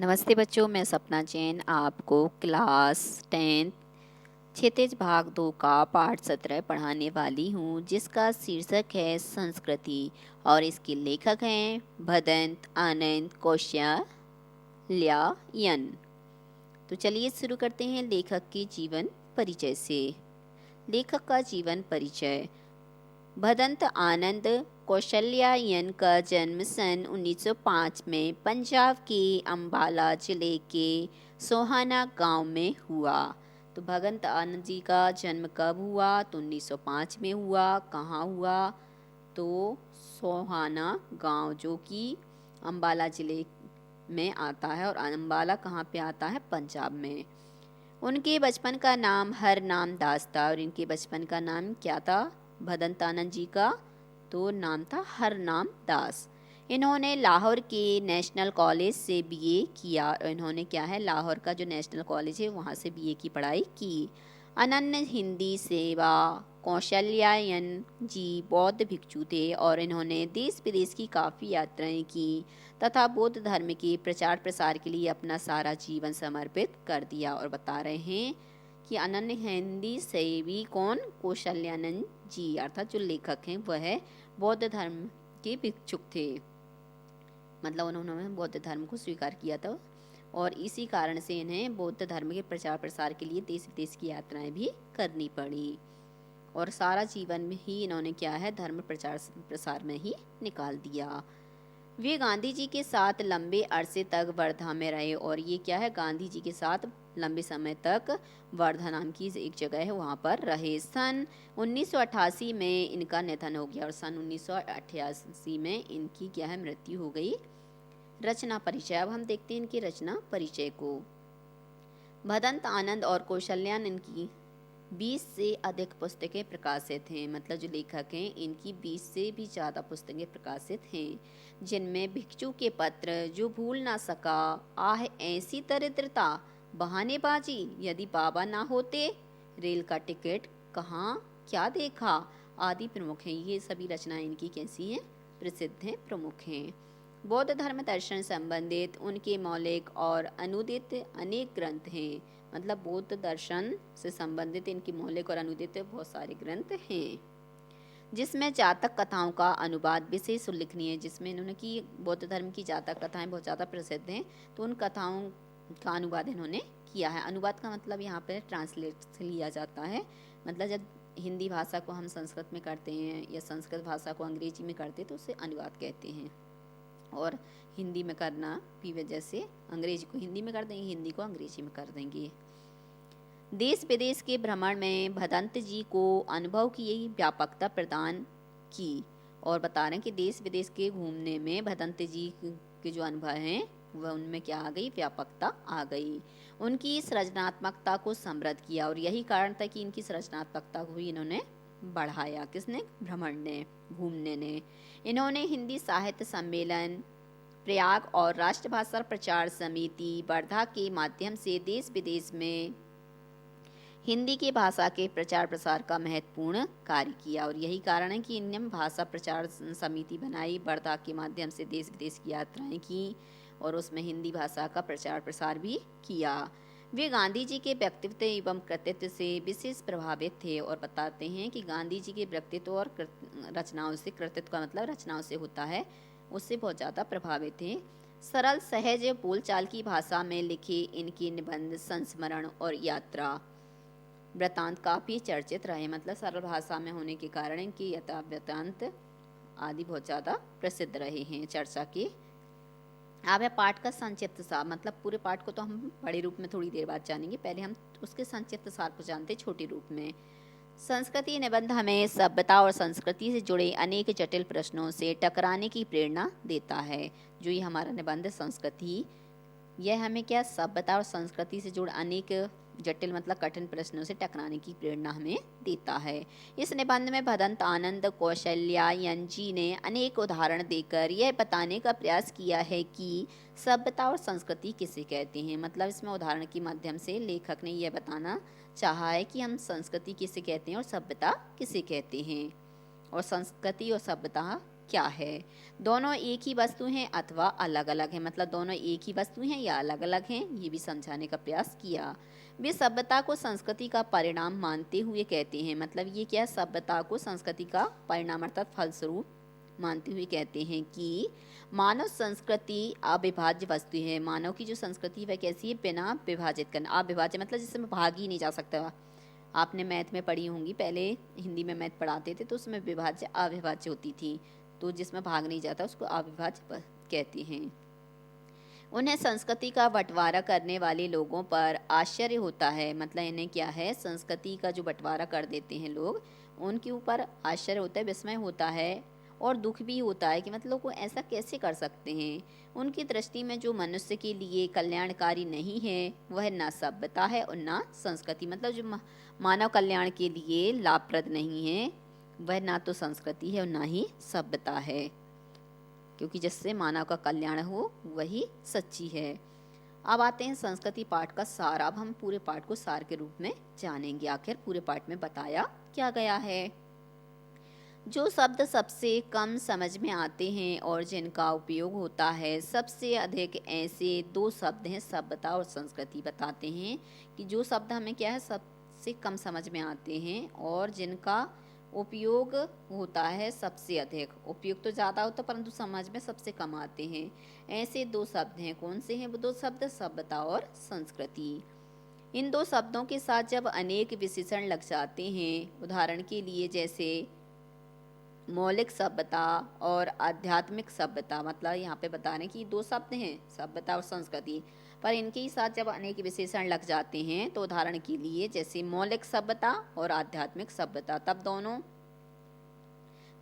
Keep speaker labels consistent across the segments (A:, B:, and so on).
A: नमस्ते बच्चों, मैं सपना जैन आपको क्लास 10 क्षितिज भाग 2 का पाठ 17 पढ़ाने वाली हूँ, जिसका शीर्षक है संस्कृति और इसके लेखक हैं भदंत आनंद कौशल्यायन। तो चलिए शुरू करते हैं लेखक के जीवन परिचय से। लेखक का जीवन परिचय। भदंत आनंद कौशल्यायन का जन्म सन 1905 में पंजाब के अम्बाला जिले के सोहाना गांव में हुआ। तो भदंत आनंद जी का जन्म कब हुआ? तो 1905 में हुआ। कहाँ हुआ? तो सोहाना गांव, जो कि अम्बाला जिले में आता है। और अम्बाला कहाँ पे आता है? पंजाब में। उनके बचपन का नाम हरनाम दास था। और इनके बचपन का नाम क्या था भदंत आनंद जी का? तो नाम था हरनाम दास। इन्होंने लाहौर के नेशनल कॉलेज से बीए किया। इन्होंने क्या है, लाहौर का जो नेशनल कॉलेज है वहाँ से बीए की पढ़ाई की। अनन्य हिंदी सेवा। कौशल्यायन जी बौद्ध भिक्षु थे और इन्होंने देश विदेश की काफ़ी यात्राएं की तथा बौद्ध धर्म के प्रचार प्रसार के लिए अपना सारा जीवन समर्पित कर दिया। और बता रहे हैं कि अनन्य हिंदी सेवी कौन? कौशल्यानंद जी, अर्थात जो लेखक हैं वह बौद्ध धर्म के भिक्षुक थे। मतलब उन्होंने बौद्ध धर्म को स्वीकार किया था और इसी कारण से इन्हें बौद्ध धर्म के प्रचार प्रसार के लिए देश विदेश की यात्राएं भी करनी पड़ी। और सारा जीवन में ही इन्होंने क्या है, धर्म प्रचार प्रसार में ही निकाल दिया। वे गांधी जी के साथ लंबे अरसे तक वर्धा में रहे। और ये क्या है, गांधी जी के साथ लंबे समय तक वर्धा नाम की एक जगह है वहाँ पर रहे। सन 1988 में इनका निधन हो गया और सन 1988 में इनकी क्या है, मृत्यु हो गई। रचना परिचय। अब हम देखते हैं इनकी रचना परिचय को। भदंत आनंद और कौशल्यानंद की 20 से अधिक पुस्तकें प्रकाशित हैं। मतलब जो लेखक हैं इनकी 20 से भी ज़्यादा पुस्तकें प्रकाशित हैं, जिनमें भिक्षु के पत्र, जो भूल ना सका, आह ऐसी दरिद्रता, बहानेबाजी, यदि बाबा ना होते, रेल का टिकट, कहाँ क्या देखा, आदि प्रमुख हैं। ये सभी रचनाएं इनकी कैसी हैं? प्रसिद्ध हैं, प्रमुख हैं। बौद्ध धर्म दर्शन संबंधित उनके मौलिक और अनुदित अनेक ग्रंथ हैं। मतलब बौद्ध दर्शन से संबंधित इनकी मौलिक और अनुदित बहुत सारे ग्रंथ हैं, जिसमें जातक कथाओं का अनुवाद विशेष उल्लेखनीय है। जिसमें इन्होंने की बौद्ध धर्म की जातक कथाएं बहुत ज़्यादा प्रसिद्ध हैं, तो उन कथाओं का अनुवाद इन्होंने किया है। अनुवाद का मतलब यहाँ पर ट्रांसलेट से लिया जाता है। मतलब जब हिंदी भाषा को हम संस्कृत में करते हैं या संस्कृत भाषा को अंग्रेजी में करते हैं तो उसे अनुवाद कहते हैं। और हिंदी में करना भी वजह से अंग्रेजी को हिंदी में कर देंगे, हिंदी को अंग्रेजी में कर देंगे। देश विदेश के भ्रमण में भदंत जी को अनुभव की यही व्यापकता प्रदान की। और बता रहे हैं कि देश विदेश के घूमने में भदंत जी के जो अनुभव हैं वह उनमें क्या आ गई, व्यापकता आ गई। उनकी सृजनात्मकता को समृद्ध किया और यही कारण था कि इनकी सृजनात्मकता को भी इन्होंने बढ़ाया। किसने? भ्रमण ने, घूमने ने। इन्होंने हिंदी साहित्य सम्मेलन, प्रयाग और राष्ट्रभाषा प्रचार समिति वर्धा के माध्यम से देश विदेश में हिंदी की भाषा के प्रचार प्रसार का महत्वपूर्ण कार्य किया। और यही कारण है कि इन्होंने भाषा प्रचार समिति बनाई, वर्धा के माध्यम से देश विदेश की यात्राएं की और उसमें हिंदी भाषा का प्रचार प्रसार भी किया। वे गांधी जी के व्यक्तित्व एवं कृतित्व से विशेष प्रभावित थे। और बताते हैं कि गांधी जी के व्यक्तित्व और रचनाओं से, कृतित्व का मतलब रचनाओं से होता है, उससे बहुत ज़्यादा प्रभावित थे। सरल सहज बोलचाल की भाषा में लिखे इनके निबंध, संस्मरण और यात्रा वृतांत काफ़ी चर्चित रहे। मतलब सरल भाषा में होने के कारण इनकी वृतांत आदि बहुत ज़्यादा प्रसिद्ध रहे हैं, चर्चा के। अब है पाठ का संक्षिप्त सार। मतलब पूरे पाठ को तो हम बड़े रूप में थोड़ी देर बाद जानेंगे, पहले हम उसके संक्षिप्त सार को जानते छोटे रूप में। संस्कृति निबंध हमें सभ्यता और संस्कृति से जुड़े अनेक जटिल प्रश्नों से टकराने की प्रेरणा देता है। जो ये हमारा निबंध संस्कृति, यह हमें क्या, सभ्यता और संस्कृति से जुड़े अनेक जटिल मतलब कठिन प्रश्नों से टकराने की प्रेरणा हमें देता है। इस निबंध में भदंत आनंद कौशल्यायन जी ने अनेक उदाहरण देकर यह बताने का प्रयास किया है कि सभ्यता और संस्कृति किसे कहते हैं। मतलब इसमें उदाहरण के माध्यम से लेखक ने यह बताना चाहा है कि हम संस्कृति किसे कहते हैं और सभ्यता किसे कहते हैं, और संस्कृति और सभ्यता क्या है। दोनों एक ही वस्तु हैं अथवा अलग अलग हैं, मतलब दोनों एक ही वस्तु हैं या अलग अलग हैं, ये भी समझाने का प्रयास किया। वे सभ्यता को संस्कृति का परिणाम मानते हुए कहते हैं, मतलब ये क्या है, सभ्यता को संस्कृति का परिणाम अर्थात फलस्वरूप मानते हुए कहते हैं कि मानव संस्कृति अविभाज्य वस्तु है। मानव की जो संस्कृति वह कैसी है, बिना विभाजित करना। अविभाज्य मतलब जिसमें भाग ही नहीं जा सकता। आपने मैथ में पढ़ी होंगी, पहले हिंदी में मैथ पढ़ाते थे तो उसमें विभाज्य अविभाज्य होती थी, तो जिसमें भाग नहीं जाता उसको अविभाज्य कहते हैं। उन्हें संस्कृति का बंटवारा करने वाले लोगों पर आश्चर्य होता है, मतलब इन्हें क्या है, संस्कृति का जो बंटवारा कर देते हैं लोग, उनके ऊपर आश्चर्य होता है, विस्मय होता है और दुख भी होता है कि मतलब वो ऐसा कैसे कर सकते हैं। उनकी दृष्टि में जो मनुष्य के लिए कल्याणकारी नहीं है वह ना सभ्यता है और ना संस्कृति, मतलब जो मानव कल्याण के लिए लाभप्रद नहीं है वह ना तो संस्कृति है और ना ही सभ्यता है, क्योंकि जिससे मानव का कल्याण हो वही सच्ची है। अब आते हैं संस्कृति पाठ का सार। अब हम पूरे पाठ को सार के रूप में जानेंगे, आखिर पूरे पाठ में बताया क्या गया है। जो शब्द सबसे कम समझ में आते हैं और जिनका उपयोग होता है सबसे अधिक, ऐसे दो शब्द हैं सभ्यता और संस्कृति। बताते हैं कि जो शब्द हमें क्या है सबसे कम समझ में आते हैं और जिनका उपयोग होता है सबसे अधिक। उपयोग तो ज़्यादा होता है परंतु समझ में सबसे कम आते हैं, ऐसे दो शब्द हैं। कौन से हैं वो दो शब्द, सभ्यता और संस्कृति। इन दो शब्दों के साथ जब अनेक विशेषण लग जाते हैं, उदाहरण के लिए जैसे मौलिक सभ्यता और आध्यात्मिक सभ्यता, मतलब यहाँ पे बता रहे हैं कि दो शब्द हैं सभ्यता और संस्कृति, पर इनके ही साथ जब अनेक विशेषण लग जाते हैं, तो उदाहरण के लिए जैसे मौलिक सभ्यता और आध्यात्मिक सभ्यता, तब दोनों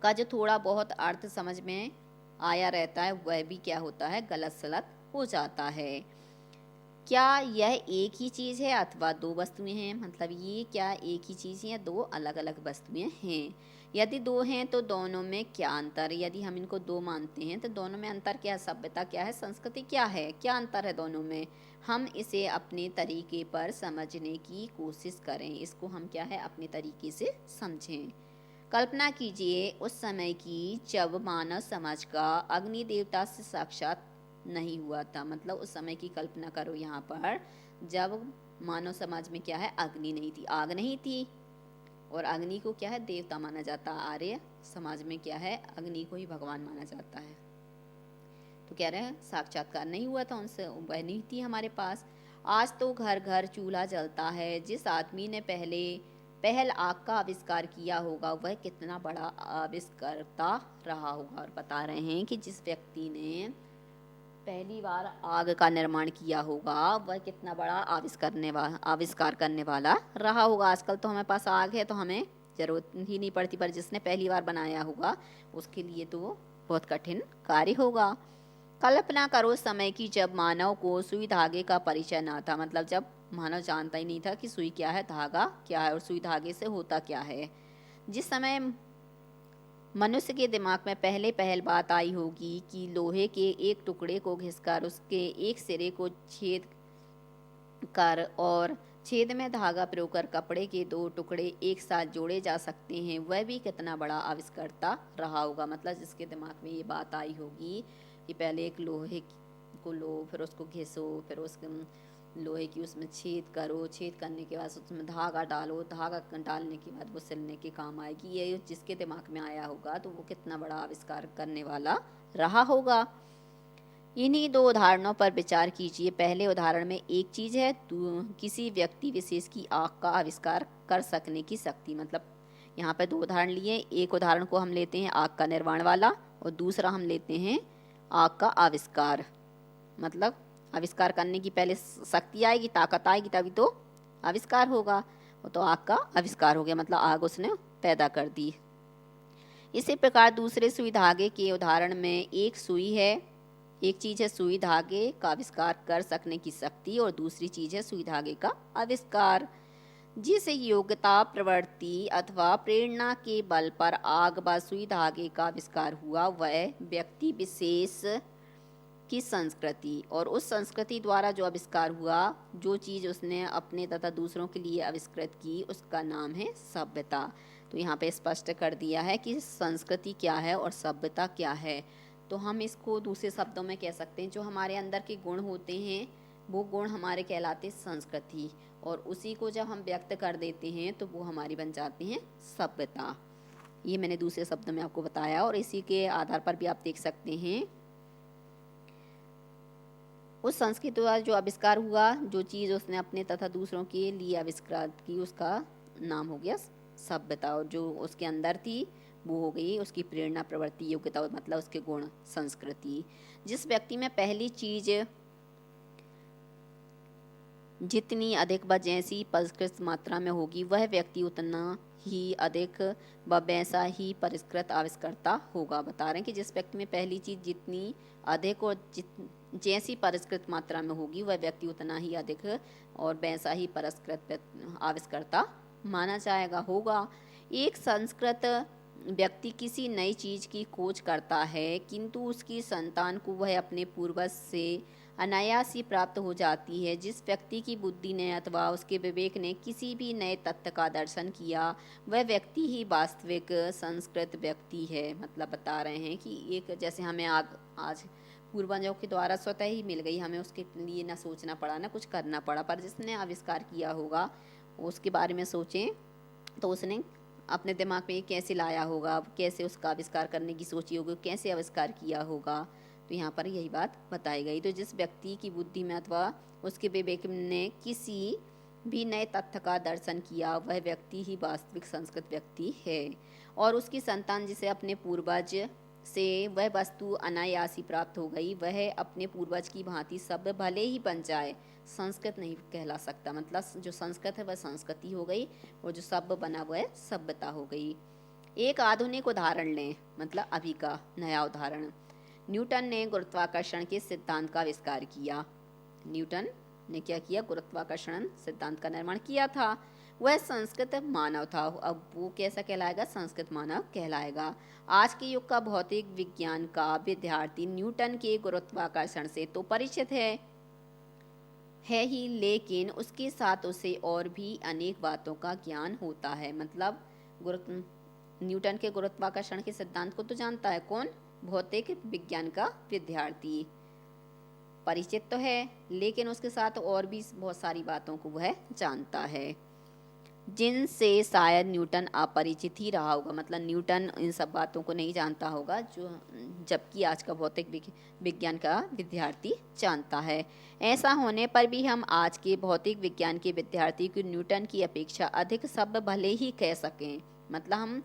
A: का जो थोड़ा बहुत अर्थ समझ में आया रहता है वह भी क्या होता है, गलत सलत हो जाता है। क्या यह एक ही चीज़ है अथवा दो वस्तुएं हैं, मतलब ये क्या एक ही चीज़ है या दो अलग अलग वस्तुएं हैं। यदि दो हैं तो दोनों में क्या अंतर, यदि हम इनको दो मानते हैं तो दोनों में अंतर क्या है, सभ्यता क्या है, संस्कृति क्या है, क्या अंतर है दोनों में। हम इसे अपने तरीके पर समझने की कोशिश करें, इसको हम क्या है अपने तरीके से समझें। कल्पना कीजिए उस समय की जब मानव समाज का अग्नि देवता से साक्षात नहीं हुआ था, मतलब उस समय की कल्पना करो यहाँ पर जब मानव समाज में क्या है, अग्नि नहीं थी, आग नहीं थी, और अग्नि को क्या है, देवता माना जाता है। आर्य समाज में क्या है, अग्नि को ही भगवान माना जाता है। तो कह रहे हैं साक्षात्कार नहीं हुआ था उनसे, वह नहीं थी हमारे पास। आज तो घर घर चूल्हा जलता है। जिस आदमी ने पहल आग का आविष्कार किया होगा वह कितना बड़ा आविष्कर्ता रहा होगा। और बता रहे हैं कि जिस व्यक्ति ने पहली बार आग का निर्माण किया होगा वह कितना बड़ा आविष्कार करने वाला रहा होगा। आजकल तो हमारे पास आग है तो हमें ज़रूरत ही नहीं पड़ती, पर जिसने पहली बार बनाया होगा उसके लिए तो बहुत कठिन कार्य होगा। कल्पना करो समय की जब मानव को सुई धागे का परिचय ना था, मतलब जब मानव जानता ही नहीं था कि सुई क्या है, धागा क्या है और सुई धागे से होता क्या है। जिस समय मनुष्य के दिमाग में पहल बात आई होगी कि लोहे के एक टुकड़े को घिसकर उसके एक सिरे को छेद कर और छेद में धागा प्रयोग कर कपड़े के दो टुकड़े एक साथ जोड़े जा सकते हैं, वह भी कितना बड़ा आविष्कर्ता रहा होगा। मतलब जिसके दिमाग में ये बात आई होगी कि पहले एक लोहे को लो, फिर उसको घिसो, फिर उसके लोहे की उसमें छेद करो, छेद करने के बाद उसमें धागा डालो, धागा डालने के बाद वो सिलने के काम आएगी, ये जिसके दिमाग में आया होगा तो वो कितना बड़ा आविष्कार करने वाला रहा होगा। इन्हीं दो उदाहरणों पर विचार कीजिए। पहले उदाहरण में एक चीज़ है किसी व्यक्ति विशेष की आग का आविष्कार कर सकने की शक्ति, मतलब यहाँ पर दो उदाहरण लिए, एक उदाहरण को हम लेते हैं आग का निर्माण वाला और दूसरा हम लेते हैं आग का आविष्कार। मतलब आविष्कार करने की पहले शक्ति आएगी, ताकत आएगी, तभी तो आविष्कार होगा। वो तो आग का आविष्कार हो गया, मतलब आग उसने पैदा कर दी। इसी प्रकार दूसरे सुई धागे के उदाहरण में एक चीज़ है सुई धागे का आविष्कार कर सकने की शक्ति और दूसरी चीज़ है सुई धागे का आविष्कार। जिस योग्यता, प्रवृत्ति अथवा प्रेरणा के बल पर आग व सुई धागे का आविष्कार हुआ वह व्यक्ति विशेष की संस्कृति, और उस संस्कृति द्वारा जो आविष्कार हुआ, जो चीज़ उसने अपने तथा दूसरों के लिए आविष्कृत की, उसका नाम है सभ्यता। तो यहाँ पे स्पष्ट कर दिया है कि संस्कृति क्या है और सभ्यता क्या है। तो हम इसको दूसरे शब्दों में कह सकते हैं, जो हमारे अंदर के गुण होते हैं वो गुण हमारे कहलाते संस्कृति, और उसी को जब हम व्यक्त कर देते हैं तो वो हमारी बन जाती हैं सभ्यता। ये मैंने दूसरे शब्द में आपको बताया, और इसी के आधार पर भी आप देख सकते हैं उस संस्कृति द्वारा जो आविष्कार हुआ, जो चीज़ उसने अपने तथा दूसरों के लिए आविष्कार की, उसका नाम हो गया सभ्यता, और जो उसके अंदर थी वो हो गई उसकी प्रेरणा, प्रवृत्ति, योग्यता, मतलब उसके गुण, संस्कृति। जिस व्यक्ति में पहली चीज़ जितनी अधिक व जैसी परिष्कृत मात्रा में होगी, वह व्यक्ति उतना ही अधिक व वैसा ही परिष्कृत आविष्कर्ता होगा। बता रहे हैं कि जिस व्यक्ति में पहली चीज़ जितनी अधिक और जैसी परिष्कृत मात्रा में होगी, वह व्यक्ति उतना ही अधिक और वैसा ही परिष्कृत आविष्कर्ता माना जाएगा, होगा। एक संस्कृत व्यक्ति किसी नई चीज़ की खोज करता है, किंतु उसकी संतान को वह अपने पूर्वज से अनायास ही प्राप्त हो जाती है। जिस व्यक्ति की बुद्धि ने अथवा उसके विवेक ने किसी भी नए तथ्य का दर्शन किया, वह व्यक्ति ही वास्तविक संस्कृत व्यक्ति है। मतलब बता रहे हैं कि एक जैसे हमें आज पूर्वजों के द्वारा स्वतः ही मिल गई, हमें उसके लिए ना सोचना पड़ा ना कुछ करना पड़ा, पर जिसने आविष्कार किया होगा उसके बारे में सोचें तो उसने अपने दिमाग में कैसे लाया होगा, कैसे उसका आविष्कार करने की सोची होगी, कैसे आविष्कार किया होगा। तो यहाँ पर यही बात बताई गई। तो जिस व्यक्ति की बुद्धि में अथवा उसके विवेक ने किसी भी नए तथ्य का दर्शन किया, वह व्यक्ति ही वास्तविक संस्कृत व्यक्ति है। और उसकी संतान जिसे अपने पूर्वज से वह वस्तु अनायास ही प्राप्त हो गई, वह अपने पूर्वज की भांति सभ्य भले ही बन जाए, संस्कृत नहीं कहला सकता। मतलब जो संस्कृत है वह संस्कृति हो गई, और जो सभ्य बना वह सभ्यता हो गई। एक आधुनिक उदाहरण लें, मतलब अभी का नया उदाहरण। न्यूटन ने गुरुत्वाकर्षण के सिद्धांत का आविष्कार किया। न्यूटन ने क्या किया? गुरुत्वाकर्षण सिद्धांत का निर्माण किया था। वह संस्कृत मानव था। अब वो कैसा कहलाएगा? संस्कृत मानव कहलाएगा। आज के युग का भौतिक विज्ञान का विद्यार्थी न्यूटन के गुरुत्वाकर्षण से तो परिचित है ही, लेकिन उसके साथ उसे और भी अनेक बातों का ज्ञान होता है। मतलब न्यूटन के गुरुत्वाकर्षण के सिद्धांत को तो जानता है कौन? भौतिक विज्ञान का विद्यार्थी। परिचित तो है, लेकिन उसके साथ और भी बहुत सारी बातों को वह जानता है जिनसे शायद न्यूटन अपरिचित ही रहा होगा। मतलब न्यूटन इन सब बातों को नहीं जानता होगा, जो जबकि आज का भौतिक विज्ञान का विद्यार्थी जानता है। ऐसा होने पर भी हम आज के भौतिक विज्ञान के विद्यार्थी को न्यूटन की अपेक्षा अधिक सभ्य भले ही कह सकें। मतलब हम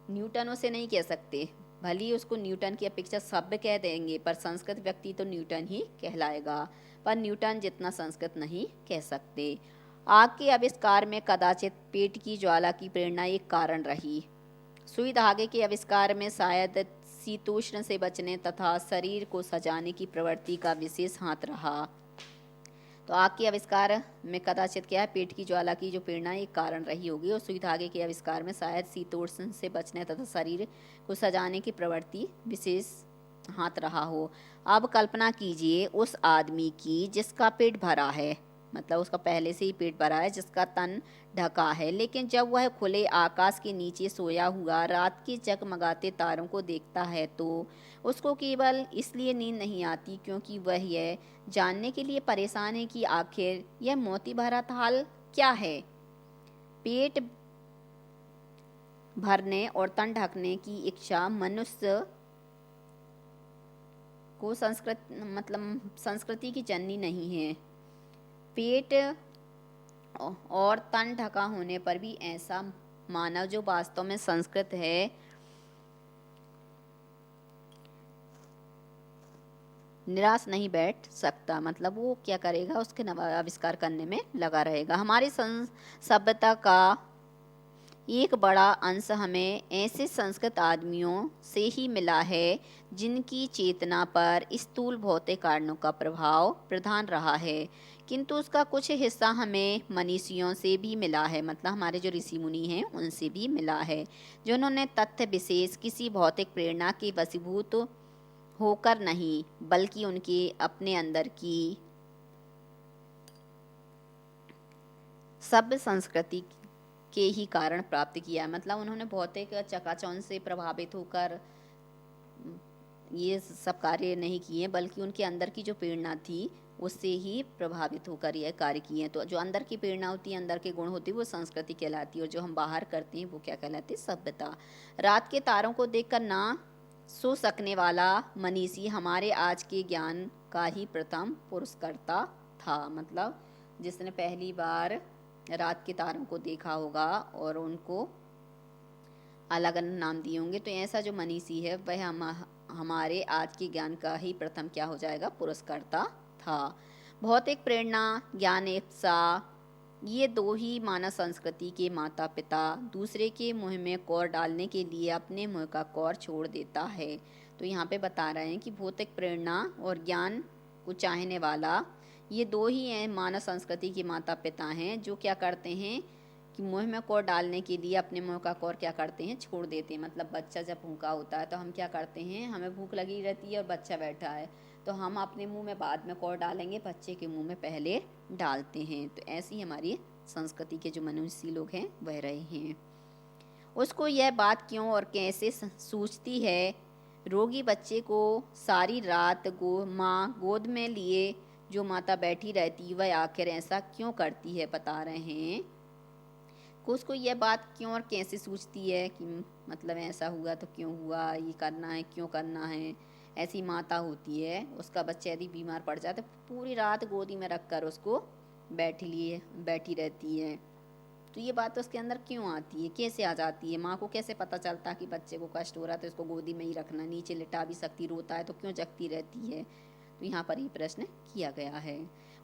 A: न्यूटन उसे नहीं कह सकते, भले ही उसको न्यूटन की अपेक्षा सभ्य कह देंगे, पर संस्कृत व्यक्ति तो न्यूटन ही कहलाएगा, पर न्यूटन जितना संस्कृत नहीं कह सकते। आग के आविष्कार में कदाचित पेट की ज्वाला की प्रेरणा एक कारण रही। सुई धागे के आविष्कार में शायद शीतोष्ण से बचने तथा शरीर को सजाने की प्रवृत्ति का विशेष हाथ रहा। तो आग के आविष्कार में कदाचित क्या है? पेट की ज्वाला की जो प्रेरणा एक कारण रही होगी, और सुई धागे के आविष्कार में शायद शीतोष्ण से बचने तथा शरीर को सजाने की प्रवृत्ति विशेष हाथ रहा हो। अब कल्पना कीजिए उस आदमी की जिसका पेट भरा है, मतलब उसका पहले से ही पेट भरा है, जिसका तन ढका है, लेकिन जब वह खुले आकाश के नीचे सोया हुआ रात के जगमगाते तारों को देखता है तो उसको केवल इसलिए नींद नहीं आती क्योंकि वह यह जानने के लिए परेशान है कि आखिर यह मोती भरा थाल क्या है। पेट भरने और तन ढकने की इच्छा मनुष्य को संस्कृति की जननी नहीं है। पेट और तन ढका होने पर भी ऐसा मानव जो वास्तव में संस्कृत है, निराश नहीं बैठ सकता। मतलब वो क्या करेगा? उसके आविष्कार करने में लगा रहेगा। हमारी सभ्यता का एक बड़ा अंश हमें ऐसे संस्कृत आदमियों से ही मिला है जिनकी चेतना पर स्थूल भौतिक कारणों का प्रभाव प्रधान रहा है, किंतु उसका कुछ हिस्सा हमें मनीषियों से भी मिला है। मतलब हमारे जो ऋषि मुनि हैं उनसे भी मिला है, जिन्होंने तथ्य विशेष किसी भौतिक प्रेरणा के वशीभूत होकर नहीं, बल्कि उनके अपने अंदर की सभ्य संस्कृति के ही कारण प्राप्त किया है। मतलब उन्होंने भौतिक चकाचौंध से प्रभावित होकर ये सब कार्य नहीं किए, बल्कि उनके अंदर की जो प्रेरणा थी उससे ही प्रभावित होकर यह कार्य किए हैं। तो जो अंदर की प्रेरणा होती है, अंदर के गुण होती है, वो संस्कृति कहलाती है, और जो हम बाहर करते हैं वो क्या कहलाती है? सभ्यता। रात के तारों को देखकर ना सो सकने वाला मनीषी हमारे आज के ज्ञान का ही प्रथम पुरस्कर्ता था। मतलब जिसने पहली बार रात के तारों को देखा होगा और उनको अलग अलग नाम दिए होंगे, तो ऐसा जो मनीषी है वह हमारे आज के ज्ञान का ही प्रथम क्या हो जाएगा? पुरस्कर्ता था। भौतिक प्रेरणा, ज्ञान इप्सा, ये दो ही मानव संस्कृति के माता पिता दूसरे के मुंह में कौर डालने के लिए अपने मुंह का कौर छोड़ देता है। तो यहाँ पे बता रहे हैं कि भौतिक प्रेरणा और ज्ञान को चाहने वाला, ये दो ही हैं मानव संस्कृति के माता पिता हैं, जो क्या करते हैं कि मुंह में कौर डालने के लिए अपने मुंह का कौर क्या करते हैं? छोड़ देते हैं। मतलब बच्चा जब भूखा होता है तो हम क्या करते हैं? हमें भूख लगी रहती है और बच्चा बैठा है, तो हम अपने मुंह में बाद में कौर डालेंगे, बच्चे के मुंह में पहले डालते हैं। तो ऐसी हमारी संस्कृति के जो मनुष्य लोग हैं वह रहे हैं। उसको यह बात क्यों और कैसे सूझती है? रोगी बच्चे को सारी रात माँ गोद में लिए जो माता बैठी रहती, वह आखिर ऐसा क्यों करती है? बता रहे हैं कि उसको यह बात क्यों और कैसे सूझती है कि मतलब ऐसा हुआ तो क्यों हुआ, ये करना है, क्यों करना है। ऐसी माता होती है, उसका बच्चा यदि बीमार पड़ जाता है पूरी रात गोदी में रखकर उसको बैठी रहती है। तो ये बात उसके अंदर क्यों आती है, कैसे आ जाती है? माँ को कैसे पता चलता कि बच्चे को कष्ट हो रहा है तो इसको गोदी में ही रखना, नीचे लिटा भी सकती, रोता है तो क्यों जगती रहती है? तो यहाँ पर ये प्रश्न किया गया है।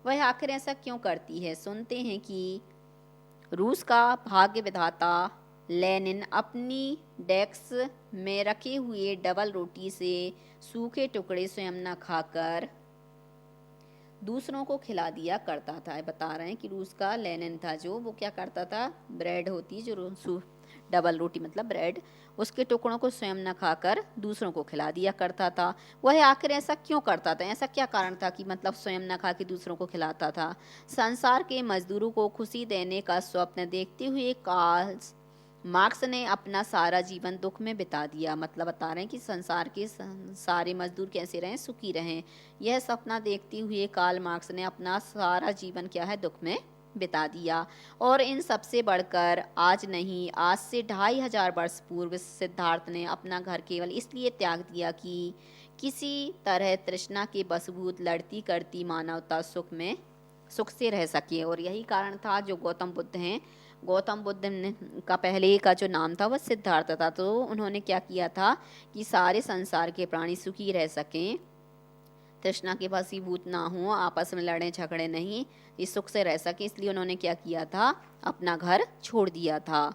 A: वह आखिर ऐसा क्यों करती है? सुनते हैं कि रूस का भाग्य विधाता लेनिन अपनी डेस्क में रखे हुए डबल रोटी से सूखे टुकड़े स्वयं न खाकर दूसरों को खिला दिया करता था। बता रहे हैं कि रूस का लेनिन था जो, वो क्या करता था? ब्रेड होती जो डबल रोटी मतलब ब्रेड, उसके टुकड़ों को स्वयं न खाकर दूसरों को खिला दिया करता था। वह आखिर ऐसा क्यों करता था? ऐसा क्या कारण था कि मतलब स्वयं न खा के दूसरों को खिलाता था? संसार के मजदूरों को खुशी देने का स्वप्न देखते हुए कार्ल मार्क्स ने अपना सारा जीवन दुख में बिता दिया। मतलब बता रहे हैं कि संसार के सारे मजदूर कैसे रहें? सुखी रहें। यह सपना देखते हुए कार्ल मार्क्स ने अपना सारा जीवन क्या है? दुख में बिता दिया। और इन सबसे बढ़कर आज नहीं, आज से 2500 वर्ष पूर्व सिद्धार्थ ने अपना घर केवल इसलिए त्याग दिया कि किसी तरह तृष्णा के बसभूत लड़ती करती मानवता सुख से रह सके। और यही कारण था जो गौतम बुद्ध हैं, गौतम बुद्ध का पहले का जो नाम था वह सिद्धार्थ था। तो उन्होंने क्या किया था कि सारे संसार के प्राणी सुखी रह सकें, तृष्णा के वशीभूत ना हो, आपस में लड़े झगड़े नहीं, इस सुख से रह सके, इसलिए उन्होंने क्या किया था? अपना घर छोड़ दिया था।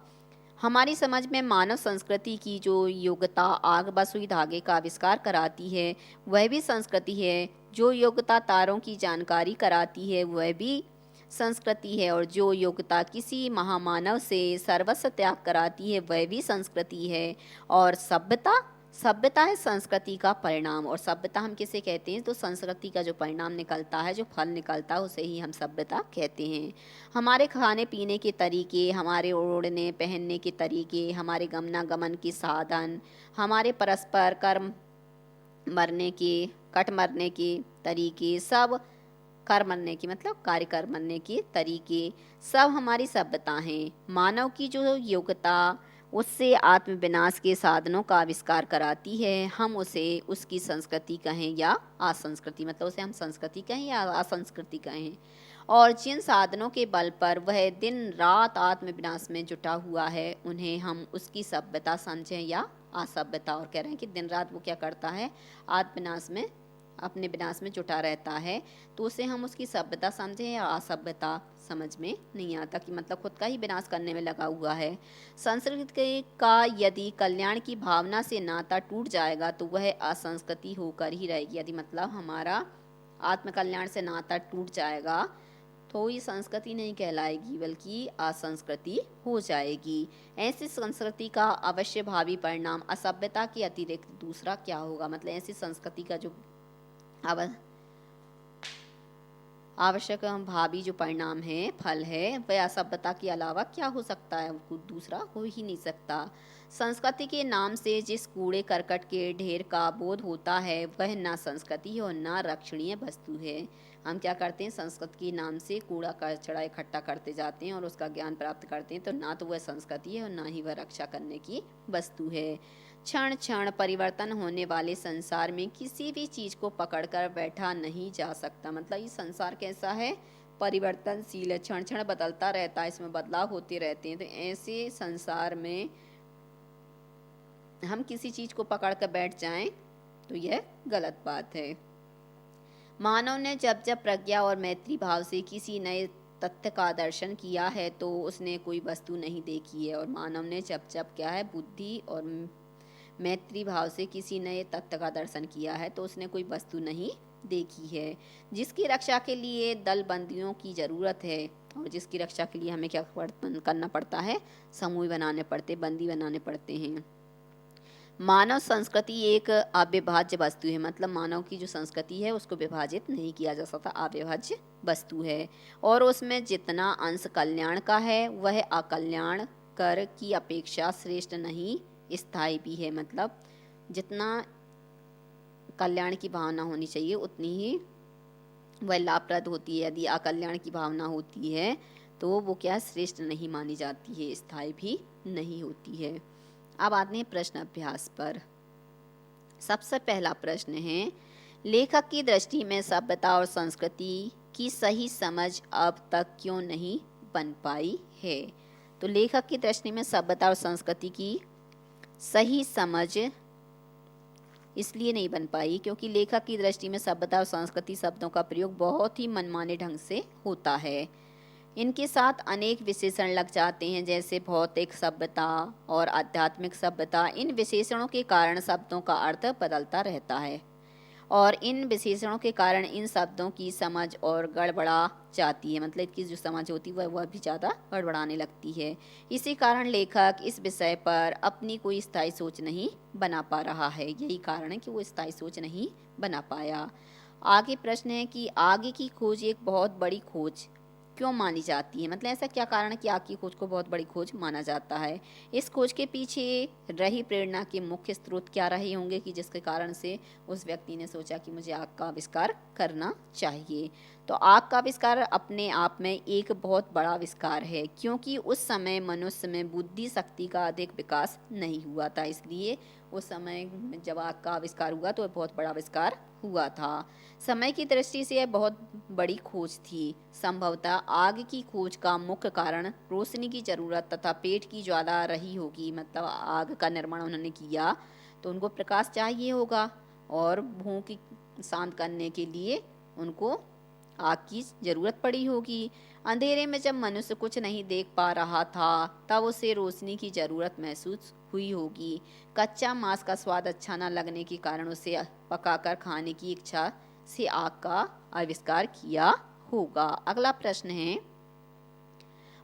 A: हमारी समझ में मानव संस्कृति की जो योग्यता आग व सुई धागे का आविष्कार कराती है वह भी संस्कृति है, जो योग्यता तारों की जानकारी कराती है वह भी संस्कृति है, और जो योग्यता किसी महामानव से सर्वस्व त्याग कराती है वह भी संस्कृति है। और सभ्यता है संस्कृति का परिणाम। और सभ्यता हम किसे कहते हैं? तो संस्कृति का जो परिणाम निकलता है, जो फल निकलता है, उसे ही हम सभ्यता कहते हैं। हमारे खाने पीने के तरीके, हमारे ओढ़ने पहनने के तरीके, हमारे गमनागमन के साधन, हमारे परस्पर कट मरने के तरीके, सब कर मरने की मतलब कार्य कर मरने के तरीके, सब हमारी सभ्यता हैं। मानव की जो योग्यता उससे आत्मविनाश के साधनों का आविष्कार कराती है, हम उसे उसकी संस्कृति कहें या असंस्कृति, मतलब उसे हम संस्कृति कहें या असंस्कृति कहें। और जिन साधनों के बल पर वह दिन रात आत्मविनाश में जुटा हुआ है उन्हें हम उसकी सभ्यता समझें या असभ्यता। और कह रहे हैं कि दिन रात वो क्या करता है? आत्मविनाश में, अपने विनाश में जुटा रहता है, तो उसे हम उसकी सभ्यता समझें या असभ्यता, समझ में नहीं आता कि मतलब खुद का ही विनाश करने में लगा हुआ है। संस्कृति का यदि कल्याण की भावना से नाता टूट जाएगा तो वह असंस्कृति होकर ही रहेगी। यदि मतलब हमारा आत्मकल्याण से नाता टूट जाएगा तो ये संस्कृति नहीं कहलाएगी बल्कि असंस्कृति हो जाएगी। ऐसी संस्कृति का अवश्य भावी परिणाम असभ्यता के अतिरिक्त दूसरा क्या होगा? मतलब ऐसी संस्कृति का जो आवश्यक भावी जो परिणाम है, फल है, वह असभ्यता के अलावा क्या हो सकता है? कुछ दूसरा हो ही नहीं सकता। संस्कृति के नाम से जिस कूड़े करकट के ढेर का बोध होता है वह ना संस्कृति है और ना रक्षणीय वस्तु है। हम क्या करते हैं? संस्कृति के नाम से कूड़ा कचड़ा इकट्ठा करते जाते हैं और उसका ज्ञान प्राप्त करते हैं, तो ना तो वह संस्कृति है और ना ही वह रक्षा करने की वस्तु है। क्षण क्षण परिवर्तन होने वाले संसार में किसी भी चीज को पकड़कर बैठा नहीं जा सकता। मतलब ये संसार कैसा है? परिवर्तनशील है, क्षण क्षण बदलता रहता है, इसमें बदलाव होते रहते हैं। तो ऐसे संसार में हम किसी चीज को पकड़ कर बैठ जाएं तो यह गलत बात है। मानव ने जब जब प्रज्ञा और मैत्री भाव से किसी नए तथ्य का दर्शन किया है तो उसने कोई वस्तु नहीं देखी है। और मानव ने जब जब क्या है? बुद्धि और मैत्री भाव से किसी नए तथ्य का दर्शन किया है तो उसने कोई वस्तु नहीं देखी है। जिसकी रक्षा के लिए दल बंदियों की जरूरत है और जिसकी रक्षा के लिए हमें क्या करना पड़ता है? समूह बनाने पड़ते, बंदी बनाने पड़ते हैं। मानव संस्कृति एक अविभाज्य वस्तु है। मतलब मानव की जो संस्कृति है उसको विभाजित नहीं किया जा सकता, अविभाज्य वस्तु है। और उसमें जितना अंश कल्याण का है वह अकल्याण कर की अपेक्षा श्रेष्ठ नहीं, स्थायी भी है। मतलब जितना कल्याण की भावना होनी चाहिए उतनी ही वह लाभप्रद होती है। यदि अकल्याण की भावना होती है तो वो क्या? श्रेष्ठ नहीं मानी जाती है, स्थायी भी नहीं होती है। अब आते हैं प्रश्न अभ्यास पर। सबसे पहला प्रश्न है, लेखक की दृष्टि में सभ्यता और संस्कृति की सही समझ अब तक क्यों नहीं बन पाई है? तो लेखक की दृष्टि में सभ्यता और संस्कृति की सही समझ इसलिए नहीं बन पाई क्योंकि लेखक की दृष्टि में सभ्यता और संस्कृति शब्दों का प्रयोग बहुत ही मनमाने ढंग से होता है। इनके साथ अनेक विशेषण लग जाते हैं, जैसे भौतिक सभ्यता और आध्यात्मिक सभ्यता। इन विशेषणों के कारण शब्दों का अर्थ बदलता रहता है और इन विशेषणों के कारण इन शब्दों की समझ और गड़बड़ा जाती है। मतलब इसकी जो समझ होती है वह भी ज़्यादा गड़बड़ाने लगती है। इसी कारण लेखक इस विषय पर अपनी कोई स्थायी सोच नहीं बना पा रहा है। यही कारण है कि वो स्थायी सोच नहीं बना पाया। आगे प्रश्न है कि आगे की खोज एक बहुत बड़ी खोज क्यों मानी जाती है? मतलब ऐसा क्या कारण है कि आग की खोज को बहुत बड़ी खोज माना जाता है? इस खोज के पीछे रही प्रेरणा के मुख्य स्रोत क्या रहे होंगे कि जिसके कारण से उस व्यक्ति ने सोचा कि मुझे आग का आविष्कार करना चाहिए? तो आग का आविष्कार अपने आप में एक बहुत बड़ा आविष्कार है क्योंकि उस समय मनुष्य में बुद्धि शक्ति का अधिक विकास नहीं हुआ था। इसलिए उस समय जब आग का आविष्कार हुआ तो बहुत बड़ा आविष्कार हुआ था। समय की दृष्टि से यह बहुत बड़ी खोज थी। संभवतः आग की खोज का मुख्य कारण रोशनी की जरूरत तथा पेट की ज्वाला रही होगी। मतलब आग का निर्माण उन्होंने किया तो उनको प्रकाश चाहिए होगा और भूख शांत करने के लिए उनको आग की जरूरत पड़ी होगी। अंधेरे में जब मनुष्य कुछ नहीं देख पा रहा था तब उसे रोशनी की जरूरत महसूस हुई होगी। कच्चा मांस का स्वाद अच्छा न लगने के कारण उसे पकाकर खाने की इच्छा से आग का आविष्कार किया होगा। अगला प्रश्न है,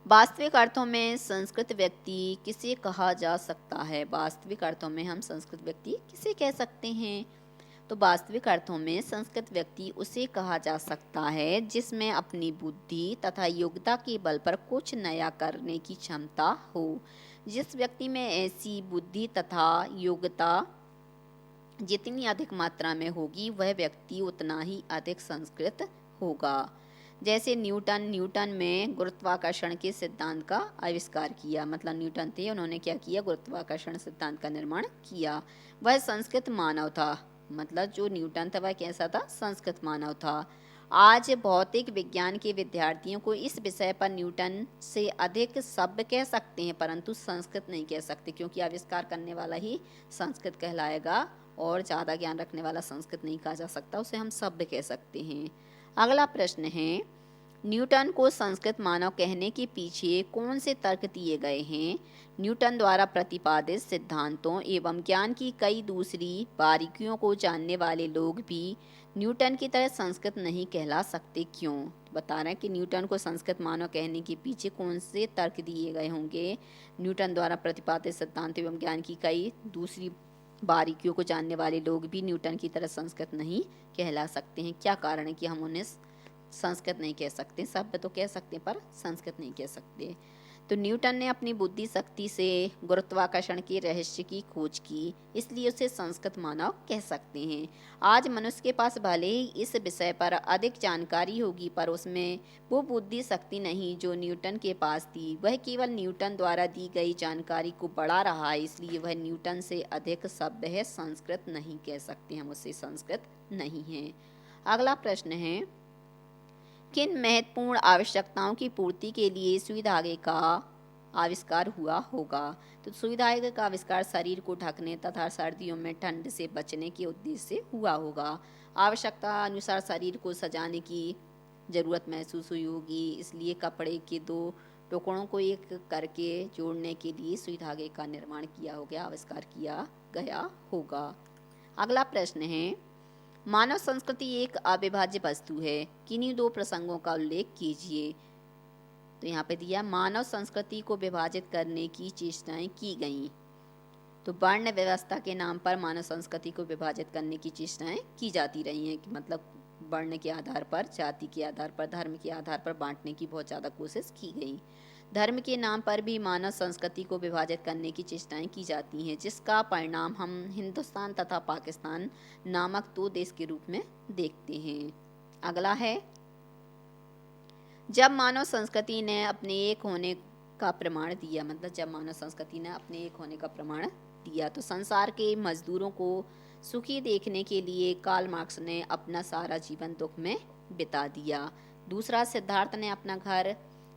A: वास्तविक अर्थों में संस्कृत व्यक्ति किसे कहा जा सकता है? वास्तविक अर्थों में हम संस्कृत व्यक्ति किसे कह सकते हैं? तो वास्तविक अर्थों में संस्कृत व्यक्ति उसे कहा जा सकता है जिसमें अपनी बुद्धि तथा योग्यता के बल पर कुछ नया करने की क्षमता हो। जिस व्यक्ति में ऐसी बुद्धि तथा योग्यता जितनी अधिक मात्रा में होगी वह व्यक्ति उतना ही अधिक संस्कृत होगा। जैसे न्यूटन में गुरुत्वाकर्षण के सिद्धांत का आविष्कार किया। मतलब न्यूटन थे, उन्होंने क्या किया? गुरुत्वाकर्षण सिद्धांत का निर्माण किया। वह संस्कृत मानव था। मतलब जो न्यूटन था वह कैसा था? संस्कृत मानव था। आज भौतिक विज्ञान के विद्यार्थियों को इस विषय पर न्यूटन से अधिक सभ्य कह सकते हैं परंतु संस्कृत नहीं कह सकते क्योंकि आविष्कार करने वाला ही संस्कृत कहलाएगा और ज़्यादा ज्ञान रखने वाला संस्कृत नहीं कहा जा सकता, उसे हम सभ्य कह सकते हैं। अगला प्रश्न है, न्यूटन को संस्कृत मानव कहने के पीछे कौन से तर्क दिए गए हैं? न्यूटन द्वारा प्रतिपादित सिद्धांतों एवं ज्ञान की कई दूसरी बारीकियों को जानने वाले लोग भी न्यूटन की तरह संस्कृत नहीं कहला सकते क्यों? बता रहे हैं कि न्यूटन को संस्कृत मानव कहने के पीछे कौन से तर्क दिए गए होंगे। न्यूटन द्वारा प्रतिपादित सिद्धांत एवं ज्ञान की कई दूसरी बारीकियों को जानने वाले लोग भी न्यूटन की तरह संस्कृत नहीं कहला सकते हैं। क्या कारण है कि हम उन्हें संस्कृत नहीं कह सकते? सभ्य तो कह सकते हैं पर संस्कृत नहीं कह सकते। तो न्यूटन ने अपनी बुद्धि शक्ति से गुरुत्वाकर्षण के रहस्य की खोज की, इसलिए उसे संस्कृत मानव कह सकते हैं। आज मनुष्य के पास भले ही इस विषय पर अधिक जानकारी होगी, पर उसमें वो बुद्धि शक्ति नहीं जो न्यूटन के पास थी। वह केवल न्यूटन द्वारा दी गई जानकारी को बढ़ा रहा है, इसलिए वह न्यूटन से अधिक सभ्य है। संस्कृत नहीं कह सकते, हम उसे संस्कृत नहीं है। अगला प्रश्न है, किन महत्वपूर्ण आवश्यकताओं की पूर्ति के लिए सुई धागे का आविष्कार हुआ होगा? तो सुई धागे का आविष्कार शरीर को ढकने तथा सर्दियों में ठंड से बचने के उद्देश्य से हुआ होगा। आवश्यकता अनुसार शरीर को सजाने की जरूरत महसूस हुई होगी, इसलिए कपड़े के दो टुकड़ों को एक करके जोड़ने के लिए सुई धागे का निर्माण किया हो गया, आविष्कार किया गया होगा। अगला प्रश्न है, मानव संस्कृति एक अविभाज्य वस्तु है, किन्हीं दो प्रसंगों का उल्लेख कीजिए। तो यहाँ पे दिया, मानव संस्कृति को विभाजित करने की चेष्टाएं की गईं। तो वर्ण व्यवस्था के नाम पर मानव संस्कृति को विभाजित करने की चेष्टाएं की जाती रही हैं, कि मतलब वर्ण के आधार पर, जाति के आधार पर, धर्म के आधार पर बांटने की बहुत ज़्यादा कोशिश की गई। धर्म के नाम पर भी मानव संस्कृति को विभाजित करने की चेष्टाएं की जाती हैं, जिसका परिणाम हम हिंदुस्तान तथा पाकिस्तान नामक दो देश के रूप में देखते हैं। अगला है, जब मानव संस्कृति ने अपने एक होने का प्रमाण दिया, मतलब जब मानव संस्कृति ने अपने एक होने का प्रमाण दिया, तो संसार के मजदूरों को सुखी देखने के लिए कार्ल मार्क्स ने अपना सारा जीवन दुख में बिता दिया। दूसरा, सिद्धार्थ ने अपना घर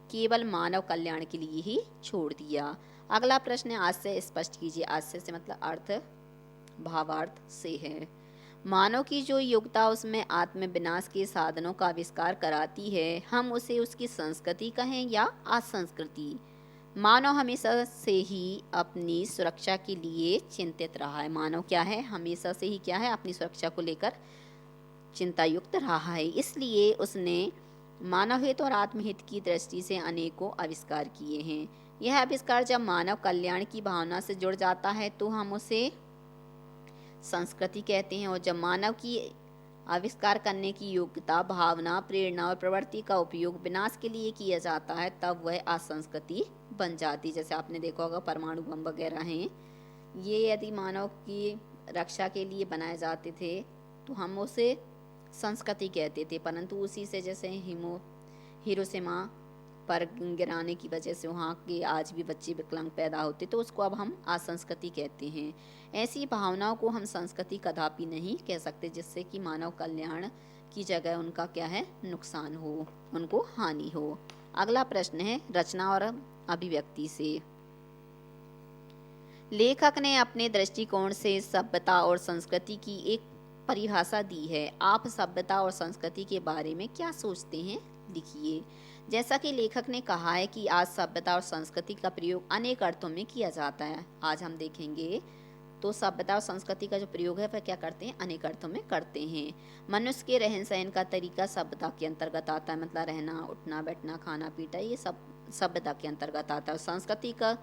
A: केवल मानव कल्याण के लिए ही छोड़ दिया। अगला प्रश्न, आज से स्पष्ट कीजिए। आज से मतलब अर्थ भावार्थ से है। मानव की जो योग्यता उसमें आत्म विनाश के साधनों का आविष्कार कराती है, हम उसे उसकी संस्कृति कहें या असंस्कृति। मानव हमेशा से ही अपनी सुरक्षा के लिए चिंतित रहा है। मानव क्या है? हमेशा से ही क्या है? अपनी सुरक्षा को लेकर चिंता युक्त रहा है, इसलिए उसने मानव हित और आत्महित की दृष्टि से अनेकों आविष्कार किए हैं। यह आविष्कार जब मानव कल्याण की भावना से जुड़ जाता है तो हम उसे संस्कृति कहते हैं, और जब मानव की आविष्कार करने की योग्यता, भावना, प्रेरणा और प्रवृत्ति का उपयोग विनाश के लिए किया जाता है, तब वह असंस्कृति बन जाती। जैसे आपने देखा होगा परमाणु बम वगैरह हैं, ये यदि मानव की रक्षा के लिए बनाए जाते थे तो हम उसे संस्कृति कहते थे, परंतु उसी से जैसे हिरोशिमा पर गिराने की वजह से वहाँ के आज भी बच्चे विकलांग पैदा होते, तो उसको अब हम असंस्कृति कहते हैं। ऐसी भावनाओं को हम संस्कृति कदापि नहीं कह सकते, जिससे कि मानव कल्याण की जगह उनका क्या है? नुकसान हो, उनको हानि हो। अगला प्रश्न है, रचना और अभिव्यक्ति से। लेखक ने अपने दृष्टिकोण से सभ्यता और संस्कृति की एक परिभाषा दी है। आप सभ्यता और संस्कृति के बारे में क्या सोचते हैं? लिखिए। जैसा कि लेखक ने कहा है कि आज सभ्यता और संस्कृति का प्रयोग अनेक अर्थों में किया जाता है। आज हम देखेंगे तो सभ्यता और संस्कृति का जो प्रयोग है वह क्या करते हैं? अनेक अर्थों में करते हैं। मनुष्य के रहन सहन का तरीका सभ्यता के अंतर्गत आता है, मतलब रहना, उठना, बैठना, खाना पीना, ये सब सभ्यता के अंतर्गत आता है। संस्कृति का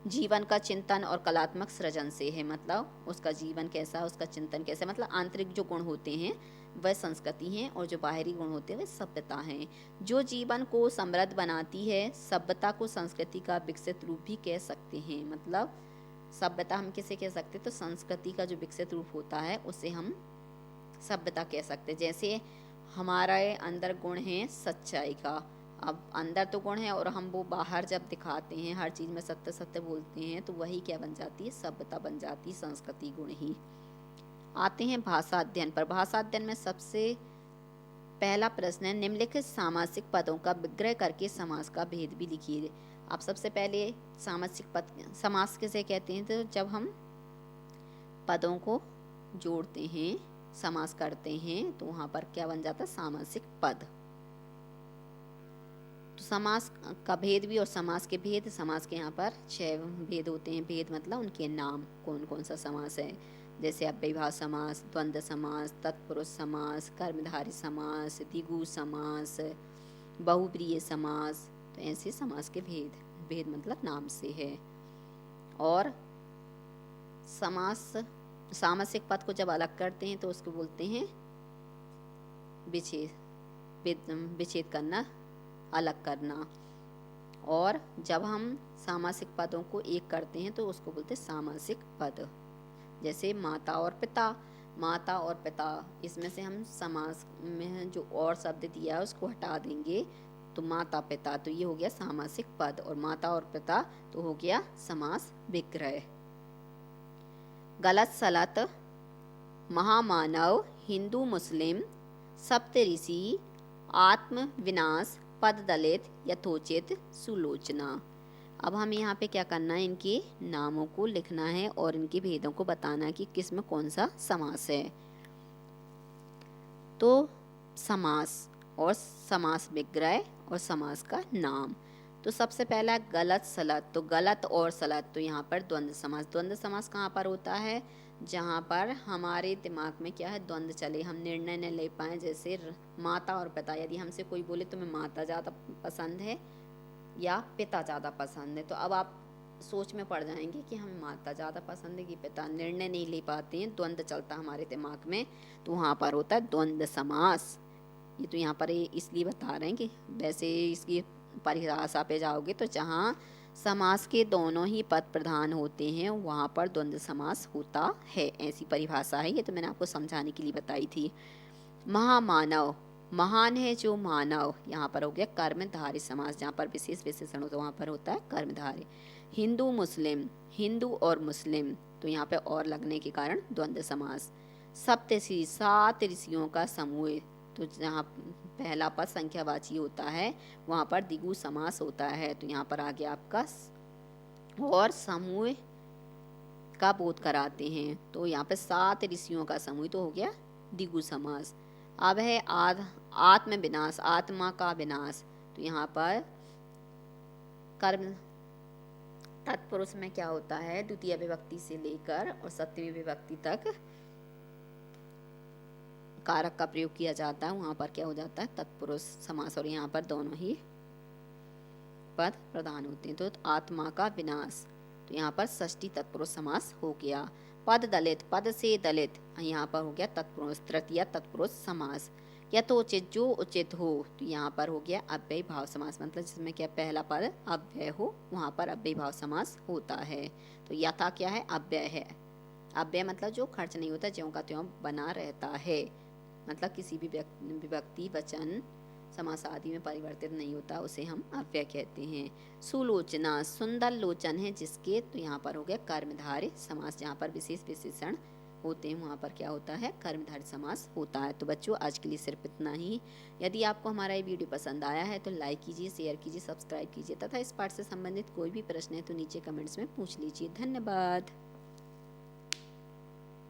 A: जीवन का चिंतन और कलात्मक सृजन से है, मतलब उसका जीवन कैसा, उसका चिंतन कैसा, मतलब आंतरिक जो गुण होते हैं वह संस्कृति हैं, और जो बाहरी गुण होते हैं वह सभ्यता हैं। जो जीवन को समृद्ध बनाती है, सभ्यता को संस्कृति का विकसित रूप भी कह सकते हैं। मतलब सभ्यता हम किसे कह सकते हैं? तो संस्कृति का जो विकसित रूप होता है उसे हम सभ्यता कह सकते हैं। जैसे हमारे अंदर गुण है सच्चाई का, अब अंदर तो गुण है और हम वो बाहर जब दिखाते हैं, हर चीज़ में सत्य सत्य बोलते हैं, तो वही क्या बन जाती है? सभ्यता बन जाती है, संस्कृति गुण ही। आते हैं भाषा अध्ययन पर। भाषा अध्ययन में सबसे पहला प्रश्न है, निम्नलिखित सामासिक पदों का विग्रह करके समास का भेद भी लिखिए। आप सबसे पहले सामासिक पद, समास किसे कहते हैं? तो जब हम पदों को जोड़ते हैं, समास करते हैं, तो वहाँ पर क्या बन जाता है? सामासिक पद। तो समास का भेद भी और समास के भेद, समास के यहाँ पर 6 भेद होते हैं। भेद मतलब उनके नाम, कौन कौन सा समास है। जैसे अव्ययीभाव समास, द्वंद्व समास, तत्पुरुष समास, कर्मधारय समास, द्विगु समास, बहुप्रिय समास। तो ऐसे समास के भेद, भेद मतलब नाम से है। और समास, सामासिक पद को जब अलग करते हैं तो उसको बोलते हैं विच्छेद करना, अलग करना। और जब हम सामासिक पदों को एक करते हैं तो उसको बोलते हैं सामासिक पद। जैसे माता और पिता, माता और पिता, इसमें से हम समास में जो और शब्द दिया है उसको हटा देंगे तो माता पिता, तो ये हो गया सामासिक पद। और माता और पिता तो हो गया समास विग्रह। गलत सलत, महामानव, हिंदू मुस्लिम, सप्तऋषि, आत्म विनाश, पद दलित, यथोचित, सुलोचना। अब हम यहाँ पे क्या करना है, इनके नामों को लिखना है और इनके भेदों को बताना है कि किस में कौन सा समास है। तो समास और समास विग्रह और समास का नाम। तो सबसे पहला गलत सलत, तो गलत और सलत, तो यहाँ पर द्वंद्व समास। द्वंद्व समास कहाँ पर होता है, जहाँ पर हमारे दिमाग में क्या है, द्वंद्व चले, हम निर्णय न ले पाए। जैसे माता और पिता, यदि हमसे कोई बोले तुम्हें माता ज़्यादा पसंद है या पिता ज़्यादा पसंद है, तो अब आप सोच में पड़ जाएंगे कि हमें माता ज़्यादा पसंद है कि पिता। निर्णय नहीं ले पाते हैं, द्वंद्व चलता हमारे दिमाग में, तो वहाँ पर होता है द्वंद्व समास। ये तो यहाँ पर इसलिए बता रहे हैं कि वैसे इसकी परिभाषा पे जाओगे तो जहाँ समास के दोनों ही पद प्रधान होते हैं वहाँ पर द्वंद्व समास होता है, ऐसी परिभाषा है। ये तो मैंने आपको समझाने के लिए बताई थी। महामानव, महान है जो मानव, यहाँ पर हो गया कर्मधारय समास। जहाँ पर विशेष विशेषण होता है वहाँ पर होता है कर्मधारय। हिंदू मुस्लिम, हिंदू और मुस्लिम, तो यहाँ पे और लगने के कारण द्वंद्व समास। सप्तऋषि, 7 ऋषियों का समूह, तो जहाँ पहला पद संख्यावाची होता है वहाँ पर द्विगु समास होता है, तो यहाँ पर आ गया आपका और समूह का बोध कराते हैं, तो यहाँ पे 7 ऋषियों का समूह, तो हो गया द्विगु समास। अब है आत्म विनाश, आत्मा का विनाश, तो यहाँ पर कर्म तत्पुरुष में क्या होता है, द्वितीय विभक्ति से लेकर और सप्तमी विभक्ति तक कारक का प्रयोग किया जाता है, वहाँ पर क्या हो जाता है तत्पुरुष समास। और यहाँ पर दोनों ही पद प्रधान होते हैं, तो आत्मा का विनाश, तो यहाँ पर षष्ठी तत्पुरुष समास हो गया। पद दलित, पद से दलित, यहाँ पर हो गया तत्पुरुष, तृतीय तत्पुरुष समास। यथोचित, जो उचित हो, तो यहाँ पर हो गया अव्ययी भाव समास, मतलब जिसमें क्या पहला पद अव्यय हो वहाँ पर अव्ययी भाव समास होता है। तो यथा क्या है, अव्यय है। अव्यय मतलब जो खर्च नहीं होता, ज्यों का त्यों बना रहता है, मतलब किसी भी विभक्ति वचन समास आदि में परिवर्तित नहीं होता, उसे हम अव्यय कहते हैं। सुलोचना, सुंदर लोचन है जिसके, तो यहाँ पर हो गया कर्मधारय समास। जहाँ पर विशेष विशेषण होते हैं वहाँ पर क्या होता है, कर्मधारय समास होता है। तो बच्चों आज के लिए सिर्फ इतना ही। यदि आपको हमारा ये वीडियो पसंद आया है तो लाइक कीजिए, शेयर कीजिए, सब्सक्राइब कीजिए तथा इस पाठ से संबंधित कोई भी प्रश्न है तो नीचे कमेंट्स में पूछ लीजिए। धन्यवाद।